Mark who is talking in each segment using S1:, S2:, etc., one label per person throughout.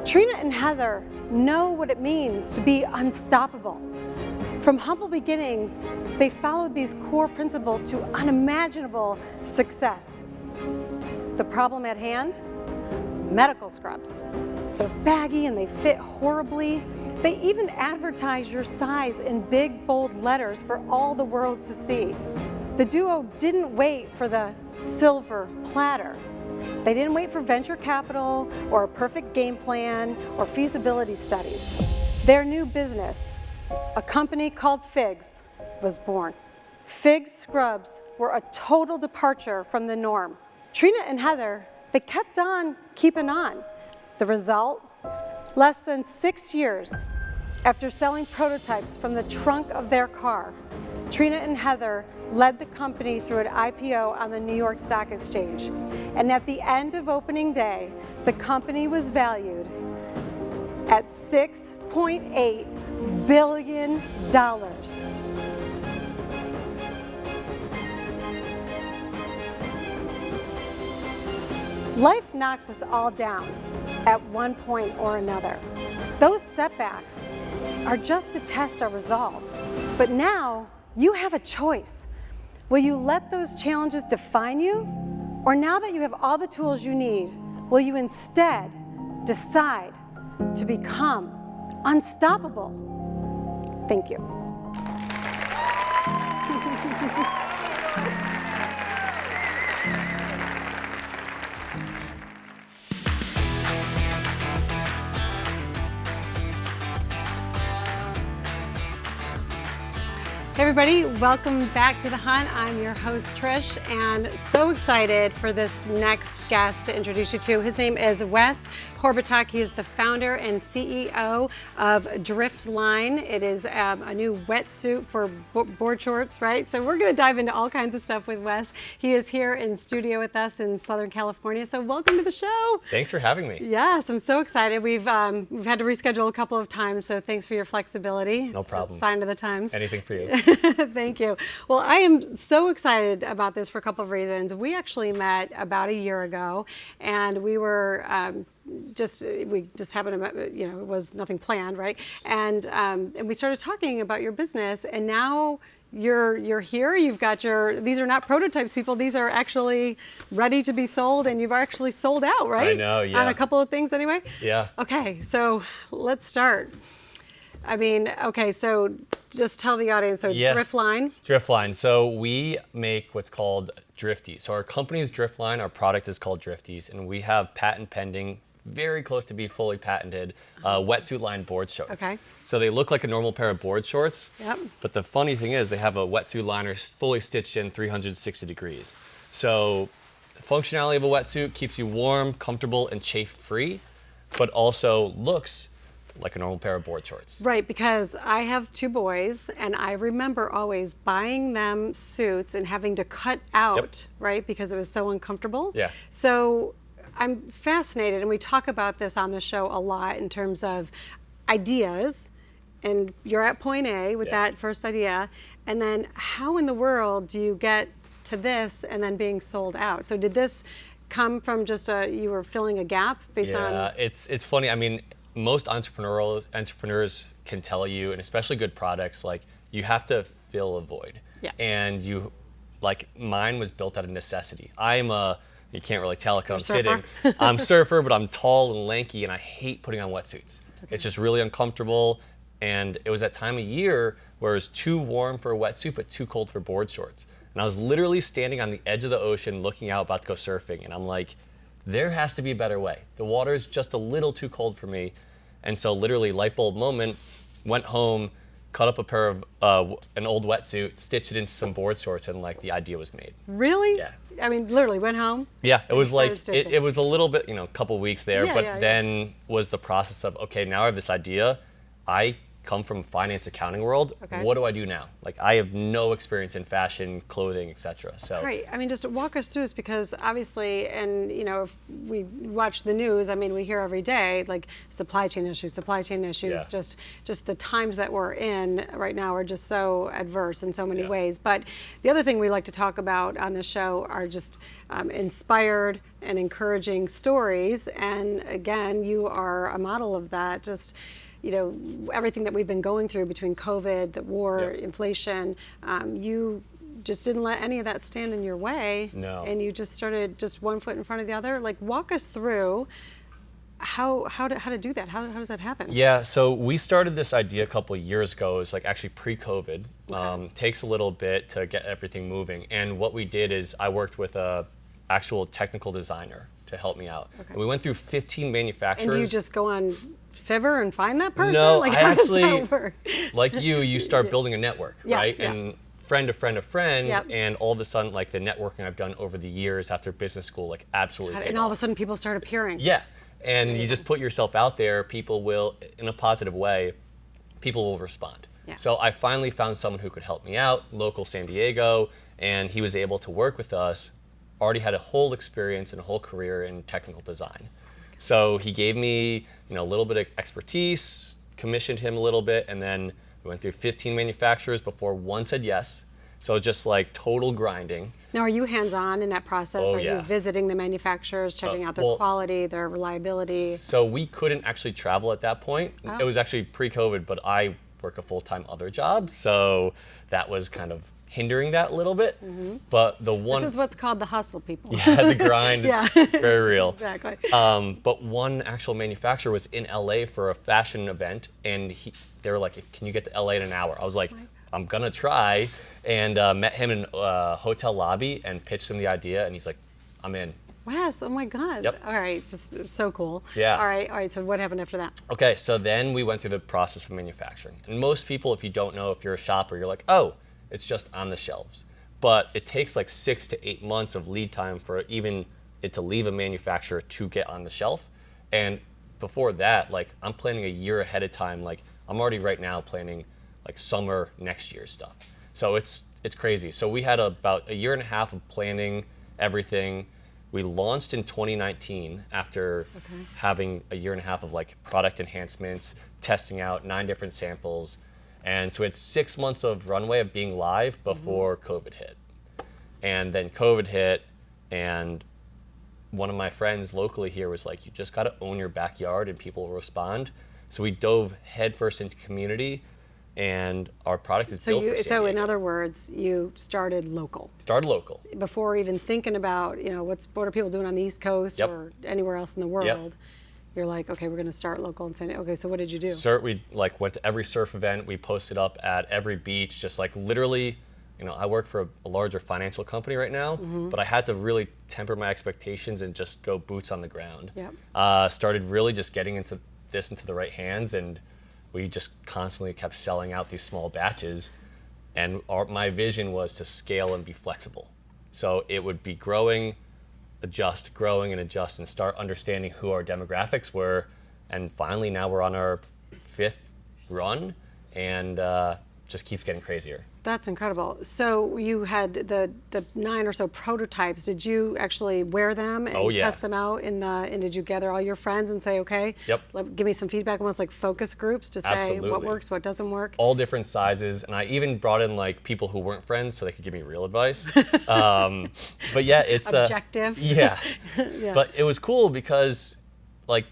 S1: Trina and Heather know what it means to be unstoppable. From humble beginnings, they followed these core principles to unimaginable success. The problem at hand? Medical scrubs. They're baggy and they fit horribly. They even advertise your size in big, bold letters for all the world to see. The duo didn't wait for the silver platter. They didn't wait for venture capital or a perfect game plan or feasibility studies. Their new business, a company called Figs, was born. Figs scrubs were a total departure from the norm. Trina and Heather, they kept on keeping on. The result? Less than 6 years after selling prototypes from the trunk of their car, Trina and Heather led the company through an IPO on the New York Stock Exchange. And at the end of opening day, the company was valued at $6.8 billion. Life knocks us all down at one point or another. Those setbacks are just to test our resolve. But now, you have a choice. Will you let those challenges define you? Or now that you have all the tools you need, will you instead decide to become unstoppable? Thank you. Hey everybody, welcome back to The Hunt. I'm your host Trish, and so excited for this next guest to introduce you to. His name is Wes Horbatuck. He is the founder and CEO of Driftline. It is a new wetsuit for board shorts, right? So we're going to dive into all kinds of stuff with Wes. He is here in studio with us in Southern California. So welcome to the show.
S2: Thanks for having me.
S1: Yes, I'm so excited. We've had to reschedule a couple of times, so thanks for your flexibility.
S2: No problem.
S1: Just a sign of the times.
S2: Anything for you.
S1: Thank you. Well, I am so excited about this for a couple of reasons. We actually met about a year ago, and we were we just happened to, it was nothing planned, right? And we started talking about your business, and now you're here. You've got these are not prototypes, people. These are actually ready to be sold, and you've actually sold out, right?
S2: I know, yeah.
S1: On a couple of things, anyway.
S2: Yeah.
S1: Okay, so let's start. I mean, okay, so just tell the audience, Driftline.
S2: Driftline. So we make what's called drifties. So our company's Driftline, our product is called drifties, and we have patent pending, very close to be fully patented, wetsuit-lined board shorts.
S1: Okay.
S2: So they look like a normal pair of board shorts,
S1: Yep.
S2: but the funny thing is they have a wetsuit liner fully stitched in 360 degrees. So the functionality of a wetsuit keeps you warm, comfortable, and chafe-free, but also looks like a normal pair of board shorts.
S1: Right, because I have two boys, and I remember always buying them suits and having to cut out, right, because it was so uncomfortable.
S2: Yeah.
S1: So I'm fascinated, and we talk about this on the show a lot in terms of ideas, and you're at point A with that first idea, and then how in the world do you get to this and then being sold out? So did this come from just you were filling a gap based on?
S2: Yeah, it's funny. I mean, most entrepreneurs can tell you, and especially good products, like you have to fill a void.
S1: Yeah.
S2: And mine was built out of necessity. You can't really tell because I'm
S1: surfer?
S2: sitting. I'm a surfer, but I'm tall and lanky, and I hate putting on wetsuits. Okay. It's just really uncomfortable. And it was that time of year where it was too warm for a wetsuit, but too cold for board shorts. And I was literally standing on the edge of the ocean, looking out, about to go surfing, and I'm like, there has to be a better way. The water is just a little too cold for me. And so literally light bulb moment, went home, cut up a pair of an old wetsuit, stitched it into some board shorts, and the idea was made.
S1: Really?
S2: Yeah.
S1: I mean, literally went home?
S2: Yeah, it was
S1: stitching.
S2: it was a little bit, a couple weeks there,
S1: Yeah,
S2: but
S1: yeah,
S2: then was the process of, okay, now I have this idea. I come from finance accounting world.
S1: Okay.
S2: What do I do now? Like, I have no experience in fashion, clothing, etc. So
S1: Right. I mean, just walk us through this, because obviously, and if we watch the news, I mean, we hear every day like supply chain issues.
S2: Yeah.
S1: Just the times that we're in right now are just so adverse in so many
S2: Yeah.
S1: ways. But the other thing we like to talk about on this show are just inspired and encouraging stories. And again, you are a model of that. Just everything that we've been going through between COVID, the war,
S2: Yeah.
S1: inflation, you just didn't let any of that stand in your way.
S2: No.
S1: And you just started just one foot in front of the other. Like, walk us through how to do that. How does that happen?
S2: Yeah, so we started this idea a couple of years ago. It was like actually pre-COVID.
S1: Okay.
S2: Takes a little bit to get everything moving. And what we did is I worked with a actual technical designer to help me out.
S1: Okay.
S2: And we went through 15 manufacturers.
S1: And do you just go on Fiverr and find that person?
S2: No,
S1: like,
S2: I
S1: how
S2: actually,
S1: does that work?
S2: like you start building a network,
S1: Yeah,
S2: right?
S1: yeah.
S2: And friend of friend of friend,
S1: Yep.
S2: and all of a sudden, like the networking I've done over the years after business school, like absolutely paid
S1: And all of a
S2: off.
S1: sudden, people start appearing.
S2: Yeah, and you just put yourself out there, people will, in a positive way, people will respond.
S1: Yeah.
S2: So I finally found someone who could help me out, local San Diego, and he was able to work with us, already had a whole experience and a whole career in technical design. So he gave me, a little bit of expertise, commissioned him a little bit, and then we went through 15 manufacturers before one said yes. So just like total grinding.
S1: Now, are you hands-on in that process?
S2: Oh,
S1: Are
S2: yeah.
S1: you visiting the manufacturers, checking out their
S2: well,
S1: quality, their reliability?
S2: So we couldn't actually travel at that point.
S1: Oh.
S2: It was actually pre-COVID, but I work a full-time other job, so that was kind of hindering that a little bit. But the one,
S1: This is what's called the hustle, people.
S2: yeah, the grind,
S1: Yeah.
S2: it's very real.
S1: Exactly.
S2: But one actual manufacturer was in LA for a fashion event, and they were like, "Can you get to LA in an hour?" I was like, "I'm gonna try," and met him in a hotel lobby and pitched him the idea, and he's like, "I'm in."
S1: Wes, oh my God.
S2: Yep.
S1: All right, just so cool.
S2: Yeah.
S1: All right, so what happened after that?
S2: Okay, so then we went through the process of manufacturing. And most people, if you don't know, if you're a shopper, you're like, oh, it's just on the shelves. But it takes like 6 to 8 months of lead time for even it to leave a manufacturer to get on the shelf. And before that, like, I'm planning a year ahead of time. Like, I'm already right now planning like summer next year's stuff. So it's crazy. So we had about a year and a half of planning everything. We launched in 2019 after having a year and a half of like product enhancements, testing out 9 different samples. And so it's 6 months of runway of being live before COVID hit. And then COVID hit, and one of my friends locally here was like, you just got to own your backyard and people will respond. So we dove headfirst into community, and our product is built for San
S1: So in
S2: Diego.
S1: other words, you started local.
S2: Started local.
S1: Before even thinking about, what are people doing on the East Coast
S2: Yep.
S1: or anywhere else in the world, you're like, okay, we're going to start local and say, okay, so what did you do?
S2: We like went to every surf event. We posted up at every beach, just like literally, I work for a larger financial company right now, but I had to really temper my expectations and just go boots on the ground.
S1: Yep.
S2: Started really just getting into the right hands, and we just constantly kept selling out these small batches. And my vision was to scale and be flexible. So it would be growing and adjust, and start understanding who our demographics were. And finally, now we're on our 5th run, and just keeps getting crazier.
S1: That's incredible. So you had the 9 or so prototypes. Did you actually wear them and
S2: Oh, yeah.
S1: test them out? And did you gather all your friends and say, okay,
S2: Yep.
S1: give me some feedback, almost like focus groups to say what
S2: Absolutely.
S1: works, what doesn't work?
S2: All different sizes, and I even brought in like people who weren't friends so they could give me real advice. But yeah, it's
S1: Objective.
S2: Yeah.
S1: Yeah.
S2: But it was cool because like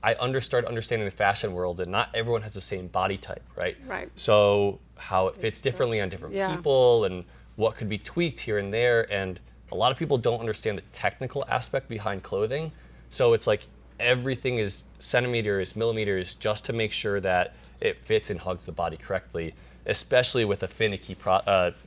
S2: I started understanding the fashion world, and not everyone has the same body type, right?
S1: Right.
S2: So how it fits differently on different
S1: Yeah.
S2: people, and what could be tweaked here and there. And a lot of people don't understand the technical aspect behind clothing. So it's like everything is centimeters, millimeters, just to make sure that it fits and hugs the body correctly, especially with a finicky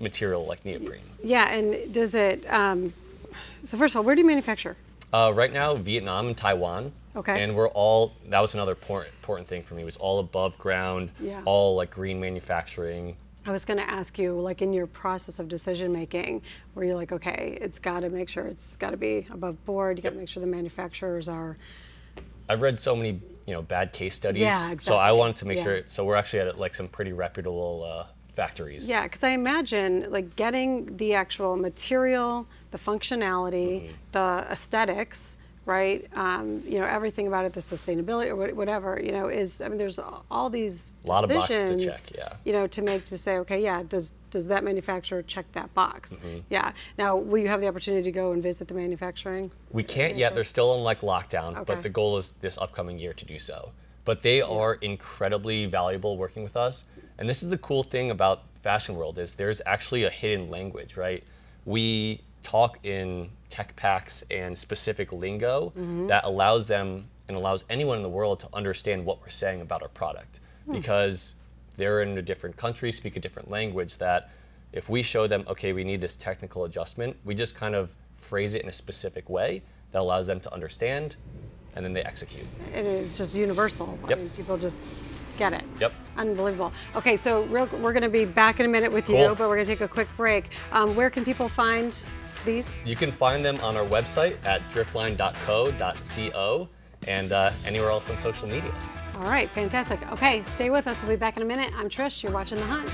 S2: material like neoprene.
S1: Yeah, and does it, so first of all, where do you manufacture?
S2: Right now, Vietnam and Taiwan.
S1: Okay.
S2: And that was another important thing for me, was all above ground,
S1: Yeah.
S2: all like green manufacturing.
S1: I was going to ask you, like in your process of decision making, where you're like, okay, it's got to make sure it's got to be above board. You got to make sure the manufacturers are
S2: I've read so many bad case studies.
S1: Yeah, exactly.
S2: So I wanted to make
S1: Yeah.
S2: sure. So we're actually at like some pretty reputable factories.
S1: Yeah, because I imagine like getting the actual material, the functionality, the aesthetics, right? Everything about it, the sustainability or whatever, is, I mean, there's all these
S2: A lot of boxes to
S1: decisions,
S2: check,
S1: to make to say, okay, yeah, does that manufacturer check that box? Yeah. Now, will you have the opportunity to go and visit the manufacturing?
S2: We can't yet. They're still in like lockdown,
S1: Okay.
S2: but the goal is this upcoming year to do so. But they are incredibly valuable working with us. And this is the cool thing about fashion world is there's actually a hidden language, right? We talk in tech packs and specific lingo that allows them and allows anyone in the world to understand what we're saying about our product because they're in a different country, speak a different language that if we show them, okay, we need this technical adjustment, we just kind of phrase it in a specific way that allows them to understand and then they execute.
S1: And it's just universal.
S2: Yep.
S1: I mean, people just get it.
S2: Yep.
S1: Unbelievable. Okay, so we're going to be back in a minute with you,
S2: Cool.
S1: but we're going to take a quick break. Where can people find these?
S2: You can find them on our website at driftline.co.co and anywhere else on social media.
S1: All right, fantastic. Okay, stay with us. We'll be back in a minute. I'm Trish. You're watching The Hunt.